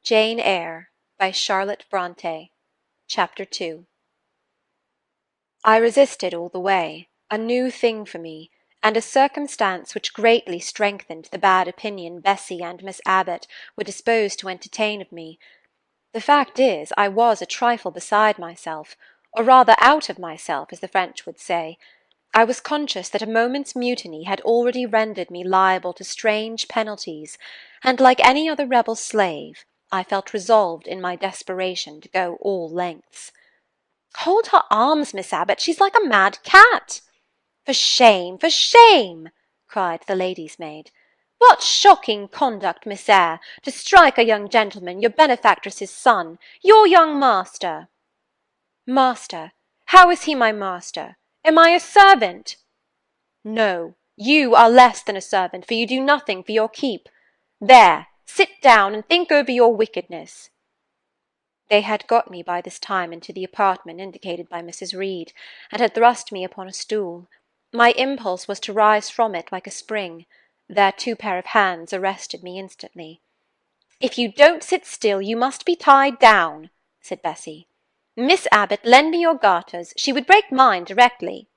JANE EYRE by Charlotte Brontë. Chapter 2. I resisted all the way, a new thing for me, and a circumstance which greatly strengthened the bad opinion Bessie and Miss Abbot were disposed to entertain of me. The fact is, I was a trifle beside myself, or rather out of myself, as the French would say. I was conscious that a moment's mutiny had already rendered me liable to strange penalties, and like any other rebel slave, I felt resolved in my desperation to go all lengths. "Hold her arms, Miss Abbot, she's like a mad cat." "For shame, for shame!" cried the lady's maid. "What shocking conduct, Miss Eyre, to strike a young gentleman, your benefactress's son, your young master." "Master? How is he my master? Am I a servant?" "No, you are less than a servant, for you do nothing for your keep. There, sit down and think over your wickedness." They had got me by this time into the apartment indicated by Mrs. Reed, and had thrust me upon a stool. My impulse was to rise from it like a spring. Their two pair of hands arrested me instantly. "If you don't sit still, you must be tied down," said Bessie. "Miss Abbot, lend me your garters. She would break mine directly."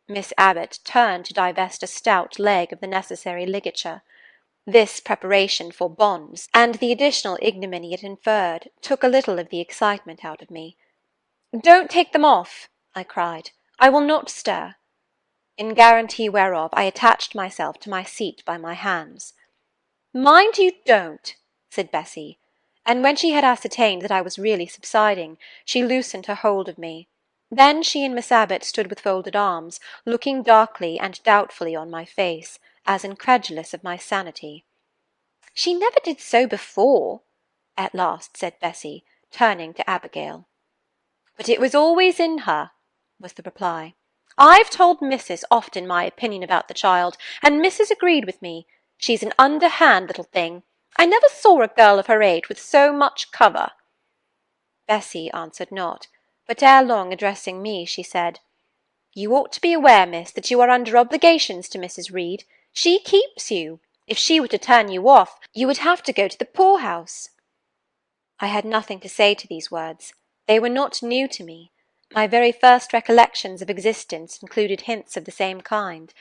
Miss Abbot turned to divest a stout leg of the necessary ligature. This preparation for bonds, and the additional ignominy it inferred, took a little of the excitement out of me. "Don't take them off," I cried. "I will not stir." In guarantee whereof I attached myself to my seat by my hands. "Mind you don't," said Bessie, and when she had ascertained that I was really subsiding, she loosened her hold of me. Then she and Miss Abbot stood with folded arms, looking darkly and doubtfully on my face, as incredulous of my sanity. "She never did so before," at last said Bessie, turning to Abigail. "But it was always in her," was the reply. "I've told Mrs. often my opinion about the child, and Mrs. agreed with me. She's an underhand little thing. I never saw a girl of her age with so much cover." Bessie answered not, but ere long addressing me, she said, "You ought to be aware, miss, that you are under obligations to Mrs. Reed. She keeps you. If she were to turn you off, you would have to go to the poor-house." I had nothing to say to these words. They were not new to me. My very first recollections of existence included hints of the same kind.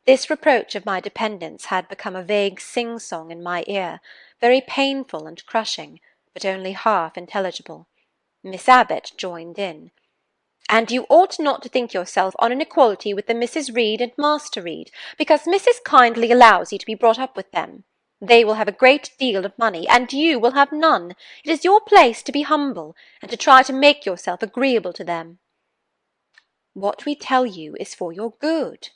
This reproach of my dependence had become a vague sing-song in my ear, very painful and crushing, but only half intelligible. Miss Abbot joined in. "And you ought not to think yourself on an equality with the Mrs. Reed and Master Reed, because Mrs. kindly allows you to be brought up with them. They will have a great deal of money, and you will have none. It is your place to be humble, and to try to make yourself agreeable to them." "What we tell you is for your good,"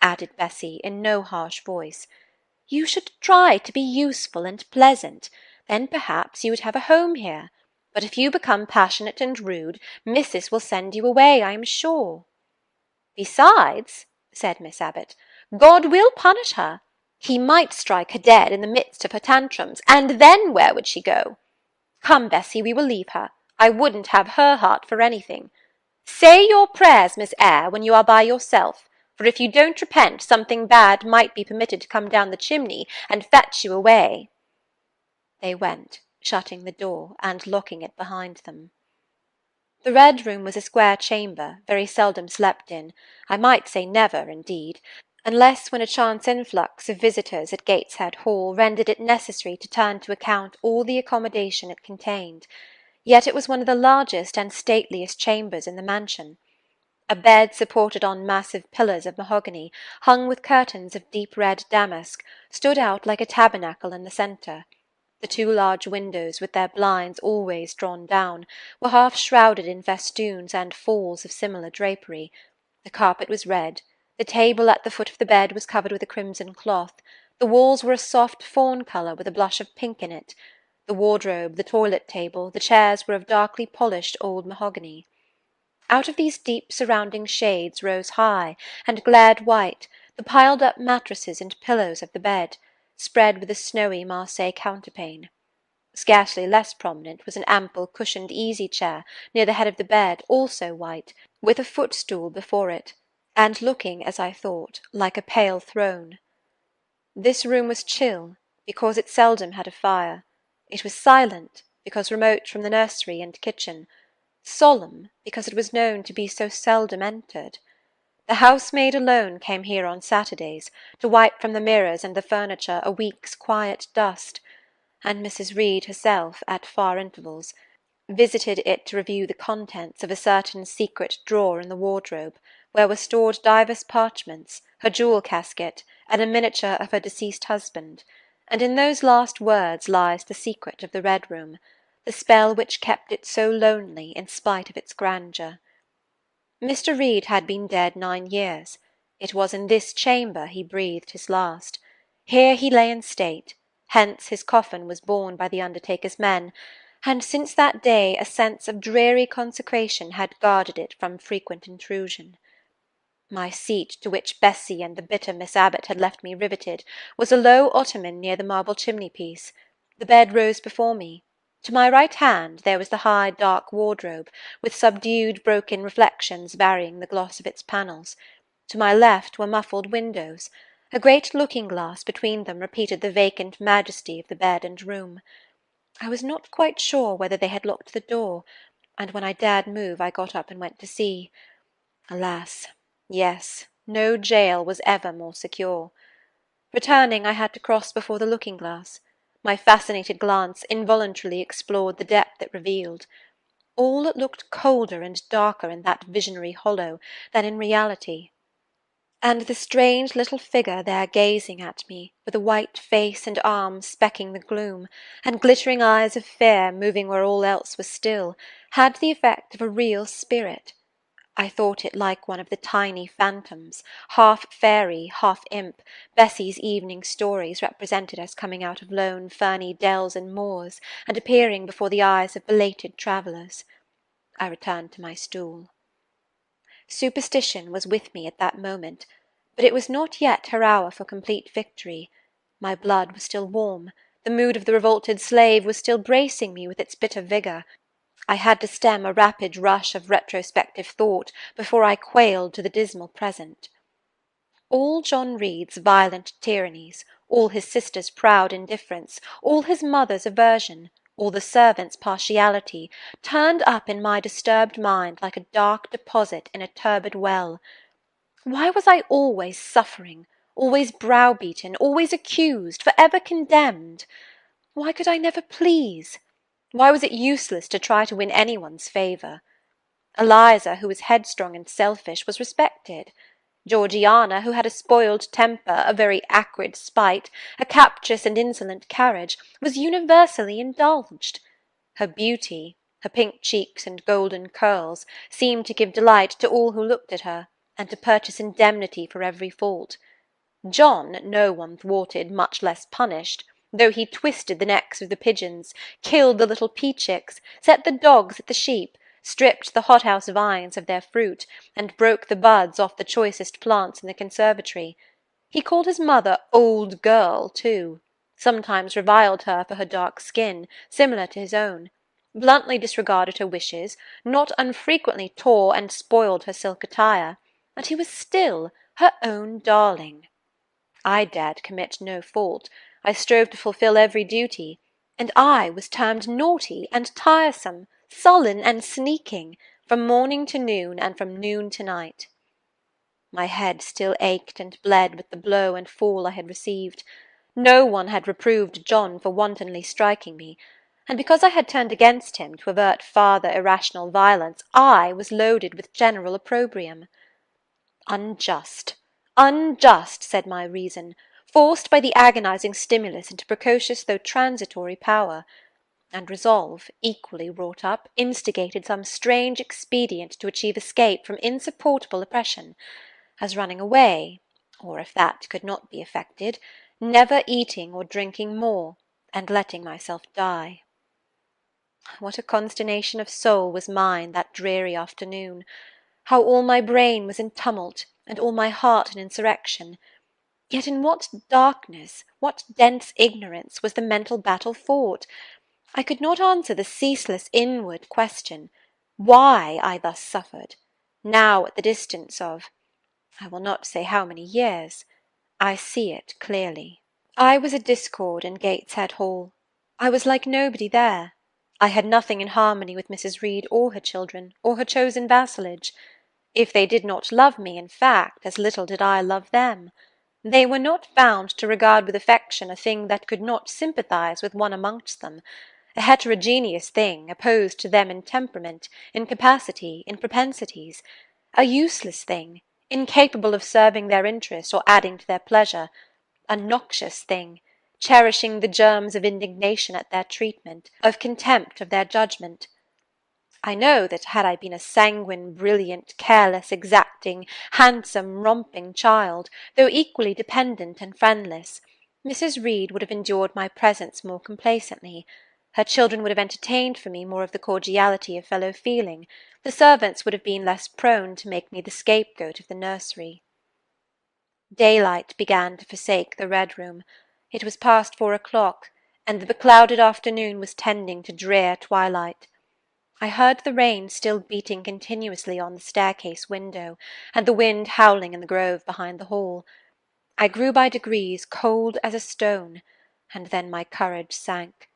added Bessie in no harsh voice. "You should try to be useful and pleasant, then perhaps you would have a home here. But if you become passionate and rude, Mrs. will send you away, I am sure." "Besides," said Miss Abbot, "God will punish her. He might strike her dead in the midst of her tantrums, and then where would she go? Come, Bessie, we will leave her. I wouldn't have her heart for anything. Say your prayers, Miss Eyre, when you are by yourself, for if you don't repent, something bad might be permitted to come down the chimney and fetch you away." They went, shutting the door and locking it behind them. The Red Room was a square chamber, very seldom slept in, I might say never, indeed, unless when a chance influx of visitors at Gateshead Hall rendered it necessary to turn to account all the accommodation it contained. Yet it was one of the largest and stateliest chambers in the mansion. A bed supported on massive pillars of mahogany, hung with curtains of deep red damask, stood out like a tabernacle in the centre. The two large windows, with their blinds always drawn down, were half shrouded in festoons and falls of similar drapery. The carpet was red. The table at the foot of the bed was covered with a crimson cloth. The walls were a soft fawn colour with a blush of pink in it. The wardrobe, the toilet table, the chairs were of darkly polished old mahogany. Out of these deep surrounding shades rose high and glared white the piled-up mattresses and pillows of the bed, spread with a snowy Marseille counterpane. Scarcely less prominent was an ample cushioned easy-chair near the head of the bed, also white, with a footstool before it, and looking, as I thought, like a pale throne. This room was chill, because it seldom had a fire. It was silent, because remote from the nursery and kitchen, solemn, because it was known to be so seldom entered. The housemaid alone came here on Saturdays, to wipe from the mirrors and the furniture a week's quiet dust, and Mrs. Reed herself, at far intervals, visited it to review the contents of a certain secret drawer in the wardrobe, where were stored divers parchments, her jewel casket, and a miniature of her deceased husband, and in those last words lies the secret of the Red Room, the spell which kept it so lonely in spite of its grandeur. Mr. Reed had been dead 9 years. It was in this chamber he breathed his last. Here he lay in state, hence his coffin was borne by the undertaker's men, and since that day a sense of dreary consecration had guarded it from frequent intrusion. My seat, to which Bessy and the bitter Miss Abbot had left me riveted, was a low ottoman near the marble chimney-piece. The bed rose before me. To my right hand there was the high dark wardrobe, with subdued broken reflections varying the gloss of its panels. To my left were muffled windows. A great looking-glass between them repeated the vacant majesty of the bed and room. I was not quite sure whether they had locked the door, and when I dared move I got up and went to see. Alas, yes, no jail was ever more secure. Returning, I had to cross before the looking-glass. My fascinated glance involuntarily explored the depth it revealed. All looked colder and darker in that visionary hollow than in reality. And the strange little figure there gazing at me, with a white face and arms specking the gloom, and glittering eyes of fear moving where all else was still, had the effect of a real spirit. I thought it like one of the tiny phantoms, half fairy, half imp, Bessy's evening stories represented as coming out of lone ferny dells and moors, and appearing before the eyes of belated travellers. I returned to my stool. Superstition was with me at that moment, but it was not yet her hour for complete victory. My blood was still warm, the mood of the revolted slave was still bracing me with its bitter vigour. I had to stem a rapid rush of retrospective thought before I quailed to the dismal present. All John Reed's violent tyrannies, all his sister's proud indifference, all his mother's aversion, all the servants' partiality, turned up in my disturbed mind like a dark deposit in a turbid well. Why was I always suffering, always browbeaten, always accused, for ever condemned? Why could I never please? Why was it useless to try to win anyone's favour? Eliza, who was headstrong and selfish, was respected. Georgiana, who had a spoiled temper, a very acrid spite, a captious and insolent carriage, was universally indulged. Her beauty, her pink cheeks and golden curls, seemed to give delight to all who looked at her, and to purchase indemnity for every fault. John no one thwarted, much less punished, though he twisted the necks of the pigeons, killed the little pea-chicks, set the dogs at the sheep, stripped the hothouse vines of their fruit, and broke the buds off the choicest plants in the conservatory. He called his mother old girl, too, sometimes reviled her for her dark skin, similar to his own, bluntly disregarded her wishes, not unfrequently tore and spoiled her silk attire, and he was still her own darling. I dared commit no fault, I strove to fulfil every duty, and I was termed naughty and tiresome, sullen and sneaking, from morning to noon and from noon to night. My head still ached and bled with the blow and fall I had received. No one had reproved John for wantonly striking me, and because I had turned against him to avert farther irrational violence, I was loaded with general opprobrium. Unjust, unjust, said my reason, forced by the agonizing stimulus into precocious though transitory power, and resolve, equally wrought up, instigated some strange expedient to achieve escape from insupportable oppression, as running away, or if that could not be effected, never eating or drinking more, and letting myself die. What a consternation of soul was mine that dreary afternoon! How all my brain was in tumult, and all my heart in insurrection! Yet in what darkness, what dense ignorance was the mental battle fought! I could not answer the ceaseless inward question, why I thus suffered, now at the distance of, I will not say how many years. I see it clearly. I was at discord in Gateshead Hall. I was like nobody there. I had nothing in harmony with Mrs. Reed or her children, or her chosen vassalage. If they did not love me, in fact, as little did I love them. They were not bound to regard with affection a thing that could not sympathize with one amongst them, a heterogeneous thing, opposed to them in temperament, in capacity, in propensities, a useless thing, incapable of serving their interest or adding to their pleasure, a noxious thing, cherishing the germs of indignation at their treatment, of contempt of their judgment. I know that had I been a sanguine, brilliant, careless, exacting, handsome, romping child, though equally dependent and friendless, Mrs. Reed would have endured my presence more complacently. Her children would have entertained for me more of the cordiality of fellow-feeling. The servants would have been less prone to make me the scapegoat of the nursery. Daylight began to forsake the Red Room. It was past 4 o'clock, and the beclouded afternoon was tending to drear twilight. I heard the rain still beating continuously on the staircase window, and the wind howling in the grove behind the hall. I grew by degrees cold as a stone, and then my courage sank.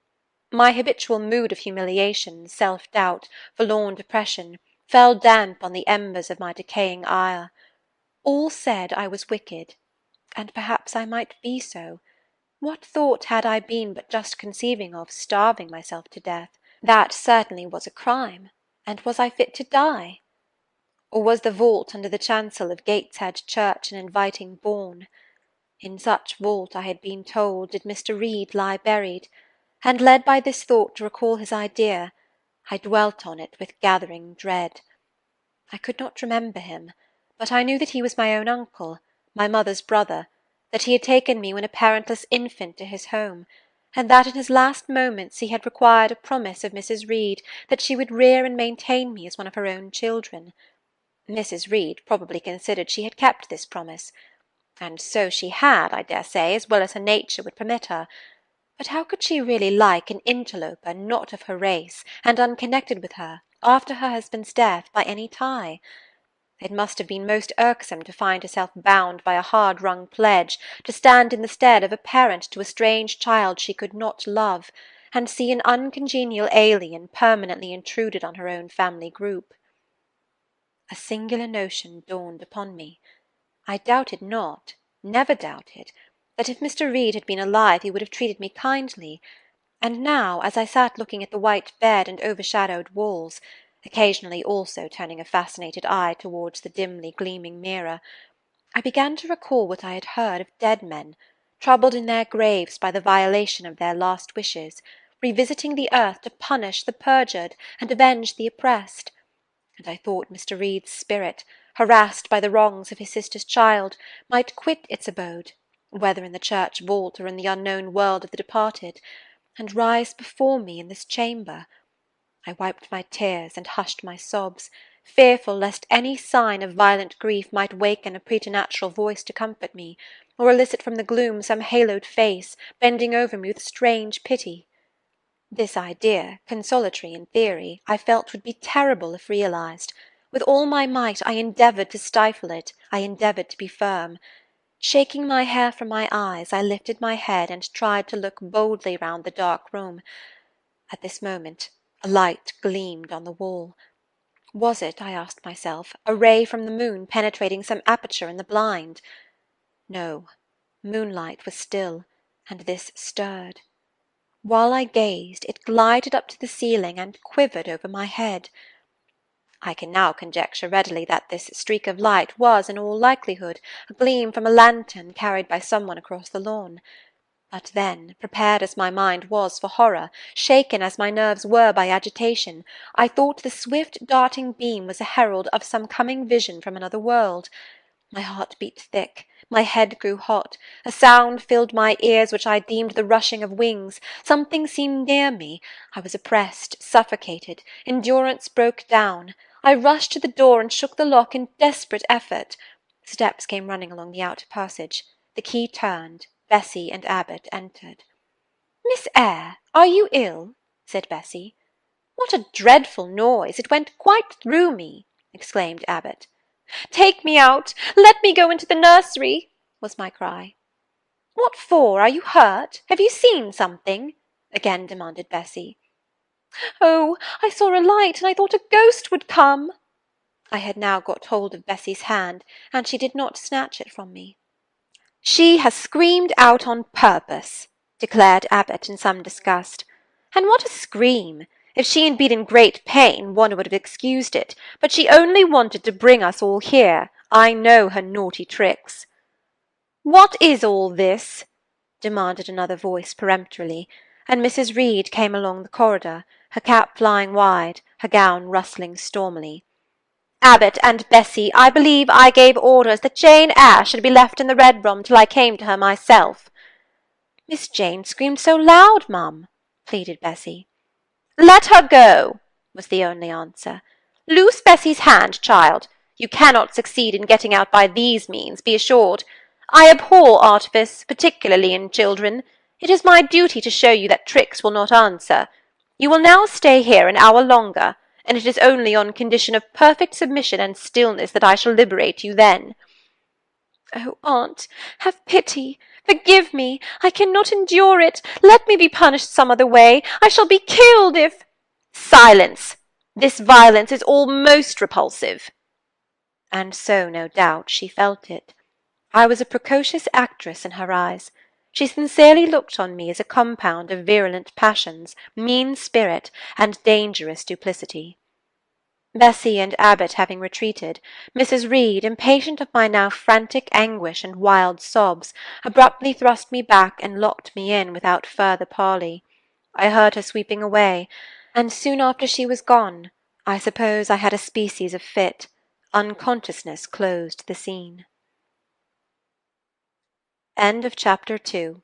My habitual mood of humiliation, self-doubt, forlorn depression, fell damp on the embers of my decaying ire. All said I was wicked, and perhaps I might be so. What thought had I been but just conceiving of starving myself to death? That certainly was a crime, and was I fit to die? Or was the vault under the chancel of Gateshead Church an inviting bourne? In such vault, I had been told, did Mr. Reed lie buried, and led by this thought to recall his idea, I dwelt on it with gathering dread. I could not remember him, but I knew that he was my own uncle, my mother's brother, that he had taken me when a parentless infant to his home, and that in his last moments he had required a promise of Mrs. Reed that she would rear and maintain me as one of her own children. Mrs. Reed probably considered she had kept this promise, and so she had, I dare say, as well as her nature would permit her. But how could she really like an interloper not of her race, and unconnected with her, after her husband's death, by any tie? It must have been most irksome to find herself bound by a hard-wrung pledge to stand in the stead of a parent to a strange child she could not love, and see an uncongenial alien permanently intruded on her own family group. A singular notion dawned upon me. I doubted not, never doubted, that if Mr. Reed had been alive he would have treated me kindly, and now, as I sat looking at the white bed and overshadowed walls, occasionally also turning a fascinated eye towards the dimly gleaming mirror, I began to recall what I had heard of dead men, troubled in their graves by the violation of their last wishes, revisiting the earth to punish the perjured and avenge the oppressed, and I thought Mr. Reed's spirit, harassed by the wrongs of his sister's child, might quit its abode, whether in the church vault or in the unknown world of the departed, and rise before me in this chamber. I wiped my tears and hushed my sobs, fearful lest any sign of violent grief might waken a preternatural voice to comfort me, or elicit from the gloom some haloed face, bending over me with strange pity. This idea, consolatory in theory, I felt would be terrible if realized. With all my might I endeavoured to stifle it, I endeavoured to be firm. Shaking my hair from my eyes, I lifted my head and tried to look boldly round the dark room. At this moment a light gleamed on the wall. Was it, I asked myself, a ray from the moon penetrating some aperture in the blind? No, moonlight was still, and this stirred. While I gazed, it glided up to the ceiling and quivered over my head. I can now conjecture readily that this streak of light was, in all likelihood, a gleam from a lantern carried by some one across the lawn. But then, prepared as my mind was for horror, shaken as my nerves were by agitation, I thought the swift darting beam was a herald of some coming vision from another world. My heart beat thick, my head grew hot, a sound filled my ears which I deemed the rushing of wings. Something seemed near me. I was oppressed, suffocated, endurance broke down. I rushed to the door and shook the lock in desperate effort. Steps came running along the outer passage. The key turned. Bessie and Abbot entered. "Miss Eyre, are you ill?" said Bessie. "What a dreadful noise! It went quite through me," exclaimed Abbot. "Take me out! Let me go into the nursery!" was my cry. "What for? Are you hurt? Have you seen something?" again demanded Bessie. "Oh, I saw a light, and I thought a ghost would come." I had now got hold of Bessie's hand, and she did not snatch it from me. "She has screamed out on purpose," declared Abbot in some disgust. "And what a scream! If she had been in great pain, one would have excused it, but she only wanted to bring us all here. I know her naughty tricks." "What is all this?" demanded another voice peremptorily, and Mrs. Reed came along the corridor, her cap flying wide, her gown rustling stormily. "Abbot and Bessie, I believe I gave orders that Jane Eyre should be left in the Red Room till I came to her myself." "Miss Jane screamed so loud, mum," pleaded Bessie. "Let her go," was the only answer. "Loose Bessie's hand, child. You cannot succeed in getting out by these means, be assured. I abhor artifice, particularly in children. It is my duty to show you that tricks will not answer. You will now stay here an hour longer, and it is only on condition of perfect submission and stillness that I shall liberate you then." "Oh, aunt, have pity! Forgive me! I cannot endure it! Let me be punished some other way! I shall be killed if—" "Silence! This violence is all most repulsive." And so, no doubt, she felt it. I was a precocious actress in her eyes. She sincerely looked on me as a compound of virulent passions, mean spirit, and dangerous duplicity. Bessie and Abbot having retreated, Mrs. Reed, impatient of my now frantic anguish and wild sobs, abruptly thrust me back and locked me in without further parley. I heard her sweeping away, and soon after she was gone, I suppose I had a species of fit. Unconsciousness closed the scene. End of chapter 2.